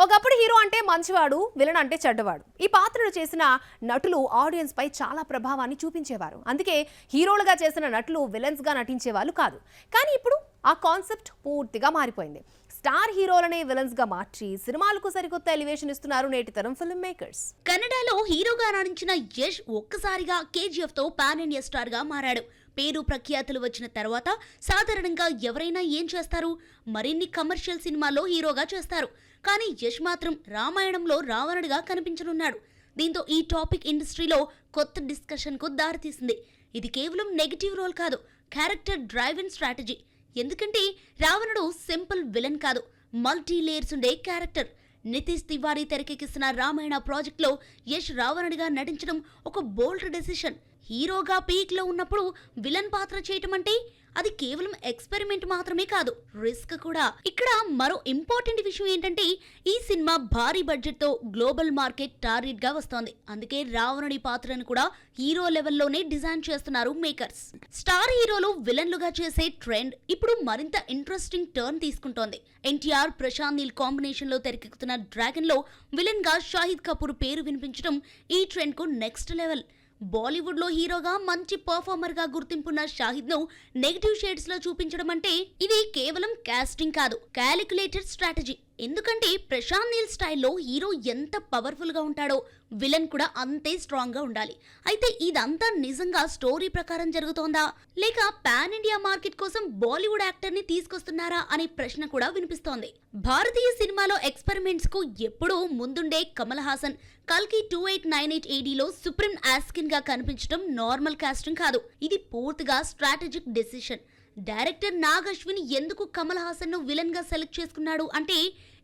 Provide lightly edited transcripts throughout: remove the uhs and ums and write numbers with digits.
ఒకప్పుడు హీరో అంటే మంచివాడు, విలన్ అంటే చెడ్డవాడు. ఈ పాత్రలు చేసిన నటులు ఆడియన్స్ పై చాలా ప్రభావాన్ని చూపించేవారు. అందుకే హీరోలుగా చేసిన నటులు విలన్స్ గా నటించేవాళ్ళు కాదు. కానీ ఇప్పుడు ఆ కాన్సెప్ట్ పూర్తిగా మారిపోయింది. స్టార్ హీరోలనే విలన్స్ గా మార్చి సినిమాలకు సరికొత్త ఎలివేషన్ ఇస్తున్నారు నేటి తరం ఫిల్మ్ మేకర్స్. కన్నడలో హీరోగా నటించిన యష్ ఒక్కసారిగా కేజీఎఫ్ తో పాన్ ఇండియా స్టార్ గా మారాడు. పేరు ప్రఖ్యాతులు వచ్చిన తర్వాత సాధారణంగా ఎవరైనా ఏం చేస్తారు? మరిన్ని కమర్షియల్ సినిమాల్లో హీరోగా చేస్తారు. కానీ యష్ మాత్రం రామాయణంలో రావణుడిగా కనిపించనున్నాడు. దీంతో ఈ టాపిక్ ఇండస్ట్రీలో కొత్త డిస్కషన్ కు దారితీసింది. ఇది కేవలం నెగటివ్ రోల్ కాదు, క్యారెక్టర్ డ్రైవెన్ స్ట్రాటజీ. ఎందుకంటే రావణుడు సింపుల్ విలన్ కాదు, మల్టీ లేయర్స్ ఉండే క్యారెక్టర్. నితీష్ తివారీ తెరకెక్కిస్తున్న రామాయణ ప్రాజెక్ట్లో యష్ రావణుడిగా నటించడం ఒక బోల్డ్ డెసిషన్. హీరోగా పీక్ లో ఉన్నప్పుడు విలన్ పాత్ర చేయటం అంటే అది కేవలం ఎక్స్పెరిమెంట్ మాత్రమే కాదు, రిస్క్ కూడా. ఇక్కడ మరో ఇంపార్టెంట్ విషయం ఏంటంటే ఈ సినిమా భారీ బడ్జెట్ తో గ్లోబల్ మార్కెట్ టార్గెట్ గా వస్తోంది. అందుకే రావణుడి పాత్రను కూడా హీరో లెవెల్లోనే డిజైన్ చేస్తున్నారు మేకర్స్. స్టార్ హీరోలు విలన్లుగా చేసే ట్రెండ్ ఇప్పుడు మరింత ఇంట్రెస్టింగ్ టర్న్ తీసుకుంటోంది. ఎన్టీఆర్ ప్రశాంత్ నీల్ కాంబినేషన్ లో తెరకెక్కుతున్న డ్రాగన్ లో విలన్ గా షాహిద్ కపూర్ పేరు వినిపించడం ఈ ట్రెండ్ కు నెక్స్ట్ లెవెల్. బాలీవుడ్ లో హీరోగా మంచి పర్ఫార్మర్ గా గుర్తింపున్న షాహిద్ ను నెగటివ్ షేడ్స్ లో చూపించడం అంటే ఇది కేవలం కాస్టింగ్ కాదు, క్యాలిక్యులేటెడ్ స్ట్రాటజీ. ఎందుకంటే ప్రశాంత్ నీల్ స్టైల్లో హీరో ఎంత పవర్ఫుల్ గా ఉంటాడో విలన్ కూడా అంతే స్ట్రాంగ్ గా ఉండాలి. అయితే ఇదంతా నిజంగా స్టోరీ ప్రకారం జరుగుతోందా, లేక పాన్ ఇండియా మార్కెట్ కోసం బాలీవుడ్ యాక్టర్ ని తీసుకొస్తున్నారా అనే ప్రశ్న కూడా వినిపిస్తోంది. భారతీయ సినిమాలో ఎక్స్పెరిమెంట్స్ కు ఎప్పుడూ ముందుండే కమల్ హాసన్ కల్కి 2898 ADలో సుప్రీం ఆస్కిన్ గా కనిపించడం నార్మల్ కాస్టింగ్ కాదు, ఇది పూర్తిగా strategic decision. Director Nag Ashwin ఎందుకు కమల్ హాసన్ ను విలన్ గా సెలెక్ట్ చేసుకున్నాడు అంటే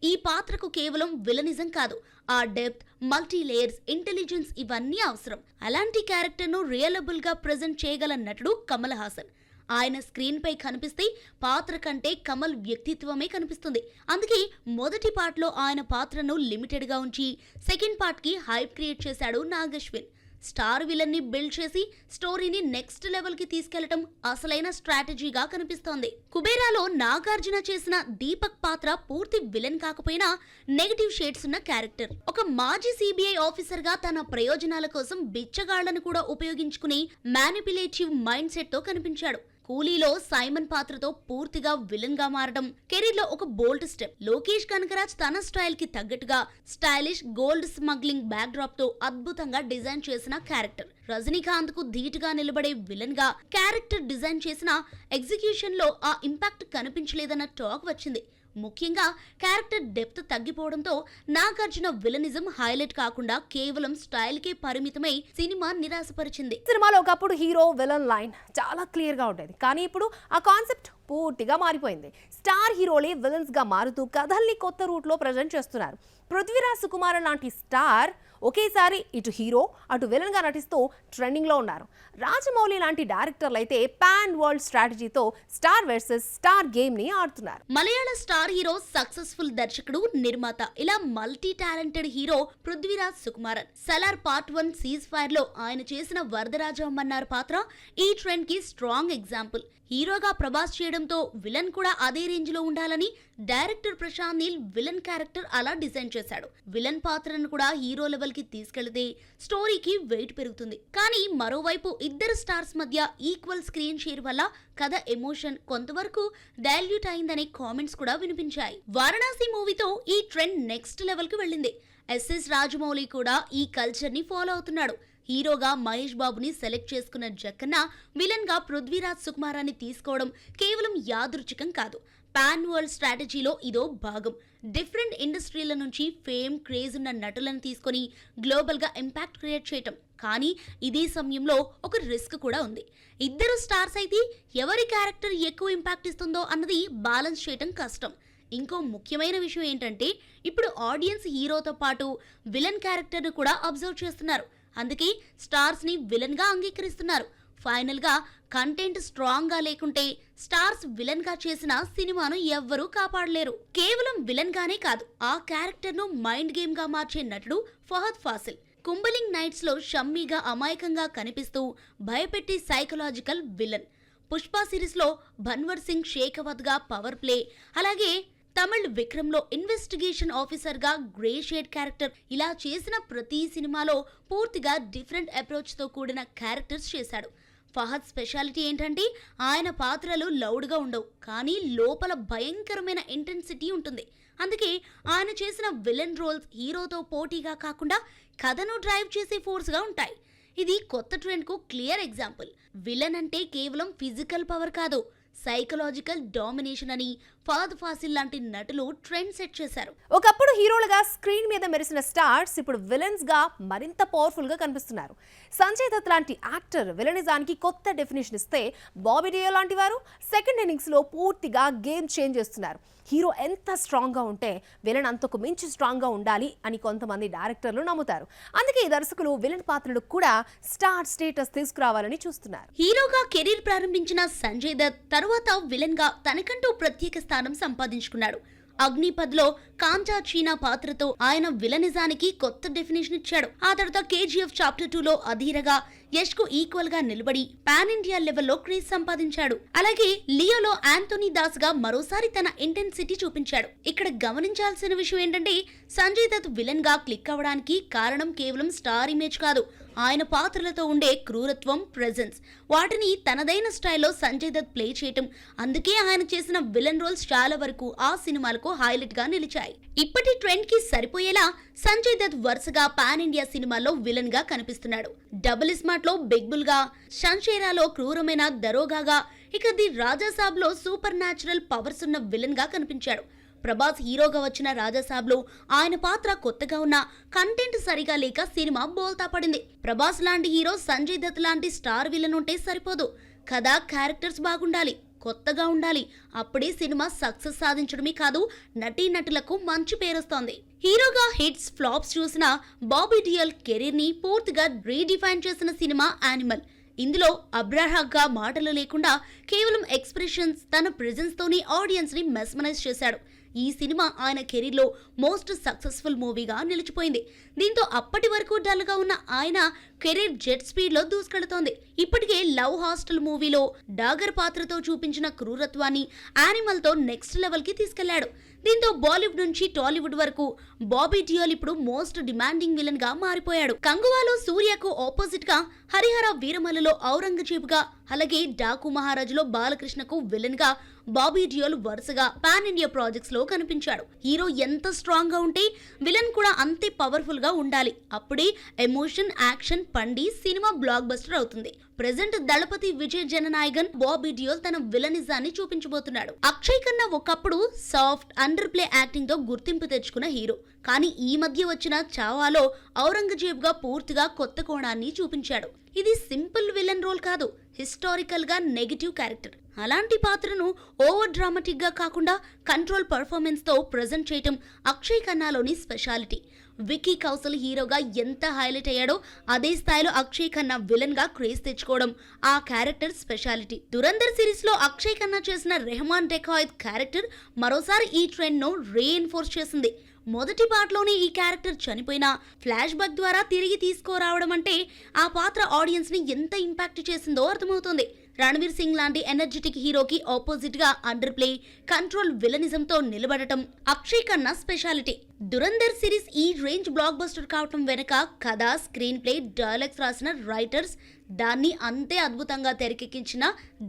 ఈ పాత్రకు కేవలం విలనిజం కాదు, ఆ డెప్త్, మల్టీ లేయర్స్, ఇంటెలిజెన్స్ ఇవన్నీ అవసరం. అలాంటి క్యారెక్టర్ ను రియలబుల్ గా ప్రెజెంట్ చేయగల నటుడు కమల్ హాసన్. ఆయన స్క్రీన్ పై కనిపిస్తే పాత్ర కంటే కమల్ వ్యక్తిత్వమే కనిపిస్తుంది. అందుకే మొదటి పార్ట్ లో ఆయన పాత్రను లిమిటెడ్ గా ఉంచి సెకండ్ పార్ట్ కి హైప్ క్రియేట్ చేశాడు నాగ్ అశ్విన్. స్టార్ విలన్ ని బిల్డ్ చేసి స్టోరీని నెక్స్ట్ లెవెల్ కి తీసుకెళ్లటం అసలైన స్ట్రాటజీగా కనిపిస్తోంది. కుబేరాలో నాగార్జున చేసిన దీపక్ పాత్ర పూర్తి విలన్ కాకపోయినా నెగటివ్ షేడ్స్ ఉన్న క్యారెక్టర్. ఒక మాజీ సిబిఐ ఆఫీసర్ గా తన ప్రయోజనాల కోసం బిచ్చగాళ్లను కూడా ఉపయోగించుకుని మ్యానిపులేటివ్ మైండ్ సెట్ తో కనిపించాడు. కూలీలో సైమన్ పాత్రతో పూర్తిగా విలన్ గా మారడం కెరీర్ లో ఒక బోల్డ్ స్టెప్. లోకేష్ కనకరాజ్ తన స్టైల్ కి తగ్గట్టుగా stylish gold smuggling back drop తో అద్భుతంగా డిజైన్ చేసిన క్యారెక్టర్. రజనీకాంత్ కు ధీటుగా నిలబడే విలన్ గా క్యారెక్టర్ డిజైన్ చేసిన ఎగ్జిక్యూషన్ లో ఆ ఇంపాక్ట్ కనిపించలేదన్న టాక్ వచ్చింది. ముఖ్యంగా క్యారెక్టర్ డెప్త్ తగ్గిపోవడంతో నాగార్జున విలనిజం హైలైట్ కాకుండా కేవలం స్టైల్ కే పరిమితమై సినిమా నిరాశపరిచింది. సినిమాలో ఒకప్పుడు హీరో విలన్ లైన్ చాలా క్లియర్ గా ఉండేది. కానీ ఇప్పుడు ఆ కాన్సెప్ట్ పూర్తిగా మారిపోయింది. స్టార్ హీరోలే విలన్స్ గా మారుతూ కథల్ని కొత్త రూట్ లో ప్రజెంట్ చేస్తున్నారు. పృథ్వీరాజ్ సుకుమారన్ లాంటి స్టార్ ఒకేసారి ఇటు హీరో అటు విలన్ గా నటిస్తూ ట్రెండింగ్ లో ఉన్నారు. రాజమౌళి లాంటి డైరెక్టర్లు అయితే పాన్ వరల్డ్ స్ట్రాటజీతో స్టార్ వర్సెస్ స్టార్ గేమ్ ని ఆడుతున్నారు. మలయాళ స్టార్ హీరో, సక్సెస్ఫుల్ దర్శకుడు, నిర్మాత, ఇలా multi talented hero Prithviraj Sukumaran. Salaar part 1 ceasefire లో ఆయన చేసిన వరదరాజమన్నారు పాత్ర ఈ ట్రెండ్ కి స్ట్రాంగ్ ఎగ్జాంపుల్. హీరోగా ప్రభాస్ చేయడంతో విలన్ కూడా అదే రేంజ్ లో ఉండాలని director Prashanth Neel villain character అలా డిజైన్ చేశాడు. విలన్ పాత్రను కూడా హీరో లెవెల్ కి తీసుకెళ్తే స్టోరీకి వెయిట్ పెరుగుతుంది. కానీ మరోవైపు ఇద్దరు స్టార్స్ మధ్య ఈక్వల్ స్క్రీన్ షేర్ వల్ల కథ ఎమోషన్ కొంతవరకు డైల్యూట్ అయిందనే కామెంట్స్ కూడా వినిపించాయి. వారణాసి మూవీతో ఈ ట్రెండ్ నెక్స్ట్ లెవెల్ కి వెళ్ళింది. ఎస్ఎస్ రాజమౌళి కూడా ఈ కల్చర్ ని ఫాలో అవుతున్నాడు. హీరోగా మహేష్ బాబుని సెలెక్ట్ చేసుకున్న జక్కన్న విలన్ గా పృథ్వీరాజ్ సుకుమారాన్ని తీసుకోవడం కేవలం యాదృచ్ఛికం కాదు, పాన్ వరల్డ్ స్ట్రాటజీలో ఇదో భాగం. డిఫరెంట్ ఇండస్ట్రీల నుంచి ఫేమ్, క్రేజ్ ఉన్న నటులను తీసుకొని గ్లోబల్ గా ఇంపాక్ట్ క్రియేట్ చేయటం. కానీ ఇదే సమయంలో ఒక రిస్క్ కూడా ఉంది. ఇద్దరు స్టార్స్ అయితే ఎవరి క్యారెక్టర్ ఎక్కువ ఇంపాక్ట్ ఇస్తుందో అన్నది బ్యాలెన్స్ చేయటం కష్టం. ఇంకో ముఖ్యమైన విషయం ఏంటంటే ఇప్పుడు ఆడియన్స్ హీరోతో పాటు విలన్ క్యారెక్టర్ ను కూడా అబ్జర్వ్ చేస్తున్నారు. అందుకే స్టార్స్ ని విలన్ గా అంగీకరిస్తున్నారు. ఫైనల్ గా కంటెంట్ స్ట్రాంగ్ గా లేకుంటే స్టార్స్ విలన్ గా చేసిన సినిమాను ఎవ్వరూ కాపాడలేరు. కేవలం విలన్ గానే కాదు, ఆ క్యారెక్టర్ ను మైండ్ గేమ్ గా మార్చే నటుడు ఫహద్ ఫాసిల్. కుంబలింగ్ నైట్స్ లో షమ్మీగా అమాయకంగా కనిపిస్తూ భయపెట్టే సైకలాజికల్ విలన్. పుష్ప సిరీస్ లో భన్వర్ సింగ్ షేఖవత్ గా పవర్ ప్లే, అలాగే తమిళ్ విక్రమ్ లో ఇన్వెస్టిగేషన్ ఆఫీసర్ గా గ్రే షేడ్ క్యారెక్టర్. ఇలా చేసిన ప్రతి సినిమాలో పూర్తిగా డిఫరెంట్ అప్రోచ్ తో కూడిన క్యారెక్టర్స్ చేశాడు. ఫహద్ స్పెషాలిటీ ఏంటంటే ఆయన పాత్రలు లౌడ్గా ఉండవు, కానీ లోపల భయంకరమైన ఇంటెన్సిటీ ఉంటుంది. అందుకే ఆయన చేసిన విలన్ రోల్స్ హీరోతో పోటీగా కాకుండా కథను డ్రైవ్ చేసే ఫోర్స్గా ఉంటాయి. ఇది కొత్త ట్రెండ్కు క్లియర్ ఎగ్జాంపుల్. విలన్ అంటే కేవలం ఫిజికల్ పవర్ కాదు, సైకలాజికల్ డామినేషన్ అని ఫహద్ ఫాసిల్ లాంటి నటులు ట్రెండ్ సెట్ చేశారు. ఒకప్పుడు హీరోలుగా స్క్రీన్ మీద మెరిసిన స్టార్స్ ఇప్పుడు విలన్స్ గా మరింత పవర్ఫుల్ గా కనిపిస్తున్నారు. సంజయ్ దత్ లాంటి యాక్టర్ విలనిజానికి కొత్త డెఫినేషన్ ఇస్తే, బాబీ డియోల్ లాంటి వారు సెకండ్ ఇన్నింగ్స్ లో పూర్తిగా గేమ్ చేంజ్ చేస్తున్నారు. హీరో ఎంత స్ట్రాంగ్ గా ఉంటే విలన్ అంతకు మించి స్ట్రాంగ్ గా ఉండాలి అని కొంతమంది డైరెక్టర్లు నమ్ముతారు. అందుకే ఈ దర్శకులు విలన్ పాత్రలకు కూడా స్టార్ స్టేటస్ తీసుకురావాలని చూస్తున్నారు. హీరోగా కెరీర్ ప్రారంభించిన సంజయ్ దత్ తర్వాత విలన్ గా తనకంటూ ప్రత్యేక స్థానం సంపాదించుకున్నాడు. అగ్నిపథ్లో కాంచా చీనా పాత్రతో ఆయన విలనిజానికి కొత్త డెఫినేషన్ ఇచ్చాడు. ఆ తర్వాత కేజీఎఫ్ చాప్టర్ 2లో అధీరగా యష్ కు ఈక్వల్ గా నిలబడి పాన్ ఇండియా లెవెల్లో క్రేజ్ సంపాదించాడు. అలాగే లియోలో యాంథోనీ దాస్ గా మరోసారి తన ఇంటెన్సిటీ చూపించాడు. ఇక్కడ గమనించాల్సిన విషయం ఏంటంటే, సంజయ్ దత్ విలన్ గా క్లిక్ అవ్వడానికి కారణం కేవలం స్టార్ ఇమేజ్ కాదు, ఆయన పాత్రలతో ఉండే క్రూరత్వం, ప్రెజెన్స్. వాటిని తనదైన స్టైల్లో సంజయ్ దత్ ప్లే చేయటం. అందుకే ఆయన చేసిన విలన్ రోల్స్ చాలా వరకు ఆ సినిమాలకు హైలైట్ గా నిలిచాయి. ఇప్పటి ట్రెండ్ కి సరిపోయేలా సంజయ్ దత్ వరుసగా పాన్ ఇండియా సినిమాల్లో విలన్ గా కనిపిస్తున్నాడు. డబుల్ స్మార్ట్ లో బిగ్ బుల్ గా, షన్షేరాలో క్రూరమైన దరోగాగా, ఇక ది రాజాసాబ్ లో సూపర్ న్యాచురల్ పవర్స్ ఉన్న విలన్ గా కనిపించాడు. ప్రభాస్ హీరోగా వచ్చిన రాజాసాబ్లో ఆయన పాత్ర కొత్తగా ఉన్న కంటెంట్ సరిగా లేక సినిమా బోల్తా పడింది. ప్రభాస్ లాంటి హీరో సంజయ్ దత్ లాంటి స్టార్ విలన్ ఉంటే సరిపోదు, కథ, క్యారెక్టర్స్ బాగుండాలి, కొత్తగా ఉండాలి. అప్పుడే సినిమా సక్సెస్ సాధించడమే కాదు, నటీనటులకు మంచి పేరొస్తోంది. హీరోగా హిట్స్, ఫ్లాప్స్ చూసిన బాబీ డియోల్ కెరీర్ ని పూర్తిగా రీడిఫైన్ చేసిన సినిమా యానిమల్. ఇందులో అబ్రాహాగా మాటలు లేకుండా కేవలం ఎక్స్ప్రెషన్స్, తన ప్రెజెన్స్ తోని ఆడియన్స్ ని మెస్మరైజ్ చేశాడు. ఈ సినిమా ఆయన కెరీర్లో మోస్ట్ సక్సెస్ఫుల్ మూవీగా నిలిచిపోయింది. దీంతో అప్పటి వరకు డల్గా ఉన్న ఆయన కెరీర్ జెట్ స్పీడ్ లో దూసుకెళ్తోంది. ఇప్పటికే లవ్ హాస్టల్ మూవీలో డాగర్ పాత్రతో చూపించిన క్రూరత్వాన్ని యానిమల్ తో నెక్స్ట్ లెవెల్ కి తీసుకెళ్లాడు. దీంతో బాలీవుడ్ నుంచి టాలీవుడ్ వరకు బాబీ డియోల్ ఇప్పుడు మోస్ట్ డిమాండింగ్ విలన్ గా మారిపోయాడు. కంగువాలో సూర్యకు ఆపోజిట్ గా, హరిహర వీరమల్లులో ఔరంగజేబ్ గా, అలాగే డాకు మహారాజులో బాలకృష్ణకు విలన్ గా బాబీ డియోల్ వరుసగా పాన్ ఇండియా ప్రాజెక్ట్స్ లో కనిపించాడు. హీరో ఎంత స్ట్రాంగ్ గా ఉంటే విలన్ కూడా అంతే పవర్ఫుల్ గా ఉండాలి. అప్పుడే ఎమోషన్, యాక్షన్ పండి సినిమా బ్లాక్ బస్టర్ అవుతుంది. ప్రెజెంట్ దళపతి విజయ్ జననాయకన్ బాబీ డియోల్ తన విలనిజాన్ని చూపించబోతున్నాడు. అక్షయ్ ఖన్నా ఒకప్పుడు సాఫ్ట్, అండర్ ప్లే యాక్టింగ్ తో గుర్తింపు తెచ్చుకున్న హీరో. కానీ ఈ మధ్య వచ్చిన చావాలో ఔరంగజేబ్ గా పూర్తిగా కొత్త కోణాన్ని చూపించాడు. ఇది సింపుల్ విలన్ రోల్ కాదు, హిస్టారికల్ గా నెగటివ్ క్యారెక్టర్. అలాంటి పాత్రను ఓవర్ డ్రామాటిక్ గా కాకుండా కంట్రోల్ పర్ఫార్మెన్స్ తో ప్రెజెంట్ చేయటం అక్షయ్ ఖన్నాలోని స్పెషాలిటీ. విక్కీ కౌశల్ హీరోగా ఎంత హైలైట్ అయ్యాడో అదే స్థాయిలో అక్షయ్ ఖన్నా విలన్ గా క్రేజ్ తెచ్చుకోవడం ఆ క్యారెక్టర్ స్పెషాలిటీ. దురంధర్ సిరీస్ లో అక్షయ్ ఖన్నా చేసిన రెహమాన్ డెకాయత్ క్యారెక్టర్ మరోసారి ఈ ట్రెండ్ ను రీఎన్ఫోర్స్ చేసింది. మొదటి పార్ట్లోనే ఈ క్యారెక్టర్ చనిపోయినా ఫ్లాష్ బ్యాక్ ద్వారా తిరిగి తీసుకురావడం అంటే ఆ పాత్ర ఆడియన్స్ ని ఎంత ఇంపాక్ట్ చేసిందో అర్థమవుతుంది. రణవీర్ సింగ్ లాంటి ఎనర్జెటిక్ హీరోకి ఆపోజిట్ గా అండర్ ప్లే, కంట్రోల్ విలనిజంతో నిలబడటం అక్షయ్ ఖన్నా స్పెషాలిటీ. దురంధర్ సిరీస్ ఈ రేంజ్ బ్లాక్ బస్టర్ కావటం వెనక కథ, స్క్రీన్ ప్లే, డైలాగ్స్ రాసిన రైటర్స్, దాన్ని అంతే అద్భుతంగా తెరకెక్కించిన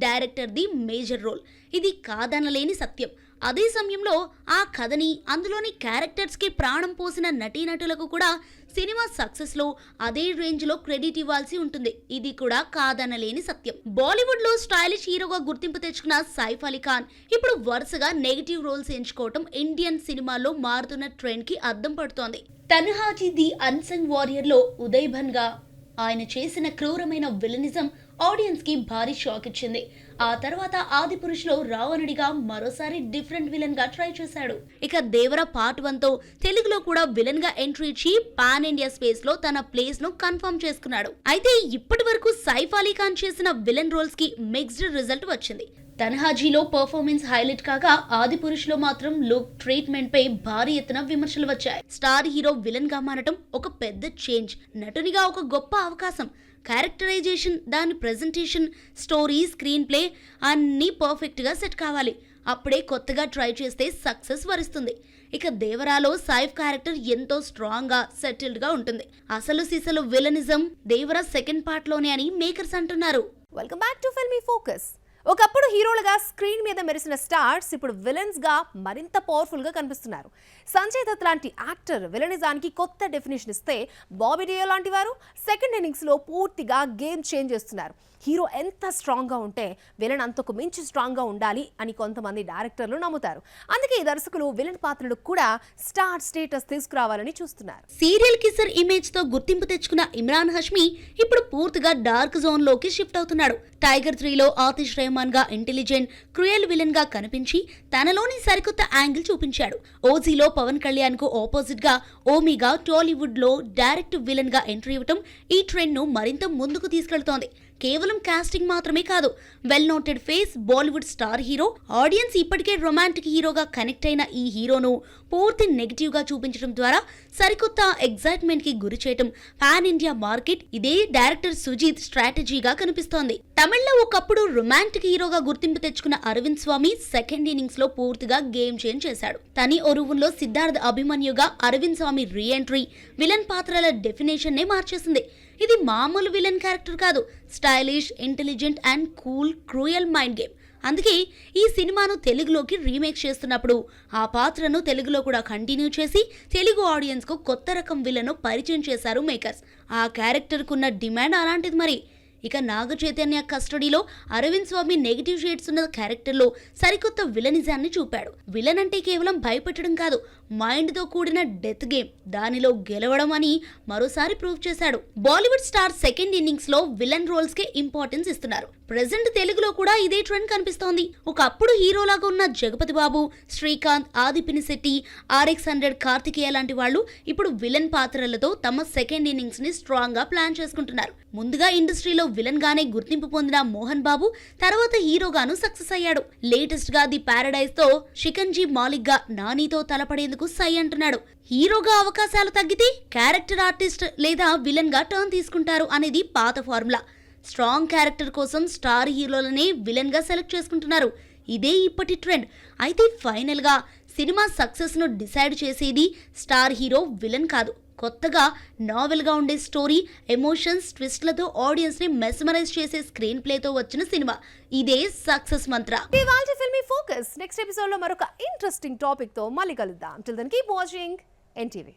డైరెక్టర్ ది మేజర్ రోల్. ఇది కాదనలేని సత్యం. అదే సమయంలో ఆ కథని, అందులోని క్యారెక్టర్స్ కి ప్రాణం పోసిన నటీనటులకు కూడా సినిమా సక్సెస్ లో అదే రేంజ్ లో క్రెడిట్ ఇవ్వాల్సి ఉంటుంది. ఇది కూడా కాదనలేని సత్యం. బాలీవుడ్ లో స్టైలిష్ హీరోగా గుర్తింపు తెచ్చుకున్న సైఫ్ అలీ ఖాన్ ఇప్పుడు వరుసగా నెగటివ్ రోల్స్ ఎంచుకోవటం ఇండియన్ సినిమాల్లో మారుతున్న ట్రెండ్ కి అద్దం పడుతోంది. తన్హాజీ ది అన్సంగ్ వారియర్ లో ఉదయ్ భన్ గా ఆయన చేసిన క్రూరమైన విలనిజం ఆడియన్స్ కి భారీ షాక్ ఇచ్చింది. ఆ తర్వాత ఆదిపురుష్ లో రావణుడిగా మరోసారి డిఫరెంట్ విలన్ గా ట్రై చేశాడు. ఇక దేవర పార్ట్ 1 తో తెలుగులో కూడా విలన్ గా ఎంట్రీ ఇచ్చి పాన్ ఇండియా స్పేస్ లో తన ప్లేస్ ను కన్ఫర్మ్ చేసుకున్నాడు. అయితే ఇప్పటి వరకు సైఫ్ అలీ ఖాన్ చేసిన విలన్ రోల్స్ కి మిక్స్డ్ రిజల్ట్ వచ్చింది. తన్హాజీలో పర్ఫార్మెన్స్ హైలైట్ కాగా ఆదిపురుష్ లో మాత్రం లుక్, ట్రీట్మెంట్ పై భారీ ఎత్తున విమర్శలు వచ్చాయి. స్టార్ హీరో విలన్ గా మారటం ఒక పెద్ద చేంజ్, నటునిగా ఒక గొప్ప అవకాశం. క్యారెక్టరైజేషన్, దాని ప్రెజెంటేషన్, స్టోరీ, స్క్రీన్ ప్లే అన్నీ పర్ఫెక్ట్ గా సెట్ కావాలి. అప్పుడే కొత్తగా ట్రై చేస్తే సక్సెస్ వరిస్తుంది. ఇక దేవరాలో సైఫ్ క్యారెక్టర్ ఎంతో స్ట్రాంగ్ గా సెటిల్డ్ గా ఉంటుంది. అసలు సిసలు విలనిజం దేవరా సెకండ్ పార్ట్ లోనే అని మేకర్స్ అంటున్నారు. Welcome back to filmy focus. ఒకప్పుడు హీరోలుగా స్క్రీన్ మీద మెరిసిన స్టార్స్ ఇప్పుడు విలన్స్ గా మరింత పవర్ఫుల్ గా కనిపిస్తున్నారు. సంజయ్ దత్ లాంటి యాక్టర్ విలనిజానికి కొత్త డెఫినేషన్ ఇస్తే, బాబీ డియోల్ లాంటి వారు సెకండ్ ఇన్నింగ్స్ లో పూర్తిగా గేమ్ చేంజ్ చేస్తున్నారు. హీరో ఎంత స్ట్రాంగ్ గా ఉంటే విలన్ అంతకు మించి స్ట్రాంగ్ గా ఉండాలి అని కొంతమంది డైరెక్టర్లు నమ్ముతారు. అందుకే ఈ దర్శకులు విలన్ పాత్రలకు కూడా స్టార్ స్టేటస్ తీసుకురావాలని చూస్తున్నారు. సీరియల్ కిసర్ ఇమేజ్ తో గుర్తింపు తెచ్చుకున్న ఇమ్రాన్ హష్మీ ఇప్పుడు పూర్తిగా డార్క్ జోన్ లోకి షిఫ్ట్ అవుతున్నాడు. టైగర్ 3లో ఆతిష్ రెహమాన్ గా ఇంటెలిజెంట్ క్రూయల్ విలన్ గా కనిపించి తనలోని సరికొత్త యాంగిల్ చూపించాడు. ఓజీలో పవన్ కళ్యాణ్ కు ఆపోజిట్ గా ఓమిగా టాలీవుడ్ లో డైరెక్ట్ విలన్ గా ఎంట్రీ ఇవ్వటం ఈ ట్రెండ్ ను మరింత ముందుకు తీసుకెళ్తోంది. కేవలం కాస్టింగ్ మాత్రమే కాదు, well noted face, Bollywood star hero, audience ఇప్పటికే రొమాంటిక్ హీరోగా కనెక్ట్ అయిన ఈ హీరోను పూర్తి నెగిటివ్ గా చూపించడం ద్వారా సరికొత్త ఎగ్జైట్మెంట్ కి గురి చేయటం పాన్ ఇండియా మార్కెట్ ఇదే డైరెక్టర్ సుజీత్ స్ట్రాటజీగా కనిపిస్తోంది. తమిళ్లో ఒకప్పుడు రొమాంటిక్ హీరోగా గుర్తింపు తెచ్చుకున్న అరవింద్ స్వామి సెకండ్ ఇన్నింగ్స్ లో పూర్తిగా గేమ్ చేంజ్ చేశాడు. తని ఒరువుల్లో సిద్ధార్థ్ అభిమన్యుగా అరవింద్ స్వామి రీ ఎంట్రీ విలన్ పాత్రల డెఫినేషన్ నే మార్చేసింది. ఇది మామూలు విలన్ క్యారెక్టర్ కాదు, stylish, intelligent and cool cruel mind game. అందుకే ఈ సినిమాను తెలుగులోకి రీమేక్ చేస్తున్నప్పుడు ఆ పాత్రను తెలుగులో కూడా కంటిన్యూ చేసి తెలుగు ఆడియన్స్ కు కొత్త రకం విలను పరిచయం చేశారు మేకర్స్. ఆ క్యారెక్టర్ కున్న డిమాండ్ అలాంటిది మరి. ఇక నాగ చైతన్య కస్టడీలో అరవింద్ స్వామి నెగిటివ్ షేడ్స్ ఉన్న క్యారెక్టర్లో సరికొత్త విలనిజాన్ని చూపాడు. విలన్ అంటే కేవలం భయపెట్టడం కాదు, మైండ్ తో కూడిన డెత్ గేమ్, దానిలో గెలవడం అని మరోసారి ప్రూవ్ చేశాడు. బాలీవుడ్ స్టార్ సెకండ్ ఇన్నింగ్స్ లో విలన్ రోల్స్ కే ఇంపార్టెన్స్ ఇస్తున్నారు. ప్రెజెంట్ తెలుగులో కూడా ఇదే ట్రెండ్ కనిపిస్తోంది. ఒకప్పుడు హీరోలాగా ఉన్న జగపతి బాబు, శ్రీకాంత్, ఆది పినిశెట్టి, RX100 కార్తికేయ లాంటి వాళ్ళు ఇప్పుడు విలన్ పాత్రలతో తమ సెకండ్ ఇన్నింగ్స్ ని స్ట్రాంగ్ గా ప్లాన్ చేసుకుంటున్నారు. ముందుగా ఇండస్ట్రీలో విలన్ గానే గుర్తింపు పొందిన మోహన్ బాబు తర్వాత హీరోగాను సక్సెస్ అయ్యాడు. లేటెస్ట్ గా ది పారడైజ్ తో షికంజీ మాలిక్ గా నానితో తలపడేందుకు సై అంటున్నాడు. హీరోగా అవకాశాలు తగ్గితే క్యారెక్టర్ ఆర్టిస్ట్ లేదా విలన్ గా టర్న్ తీసుకుంటారు అనేది పాత ఫార్ములా. స్ట్రాంగ్ క్యారెక్టర్ కోసం స్టార్ హీరోలనే విలన్ గా సెలెక్ట్ చేసుకుంటున్నారు. ఇదే ఇప్పటి ట్రెండ్. అయితే ఫైనల్ గా సినిమా సక్సెస్ ను డిసైడ్ చేసేది స్టార్ హీరో, విలన్ కాదు. కొత్తగా నావెల్ గా ఉండే స్టోరీ, ఎమోషన్స్, ట్విస్ట్లతో ఆడియన్స్ ని మెస్మరైజ్ చేసే స్క్రీన్ ప్లేతో వచ్చిన సినిమా ఇదే సక్సెస్ మంత్ర. ఇవాల్టి ఫిల్మీ ఫోకస్ నెక్స్ట్ ఎపిసోడ్ లో మరొక ఇంట్రెస్టింగ్ టాపిక్ తో మళ్ళీ కలుద్దాం. Till then keep watching NTV.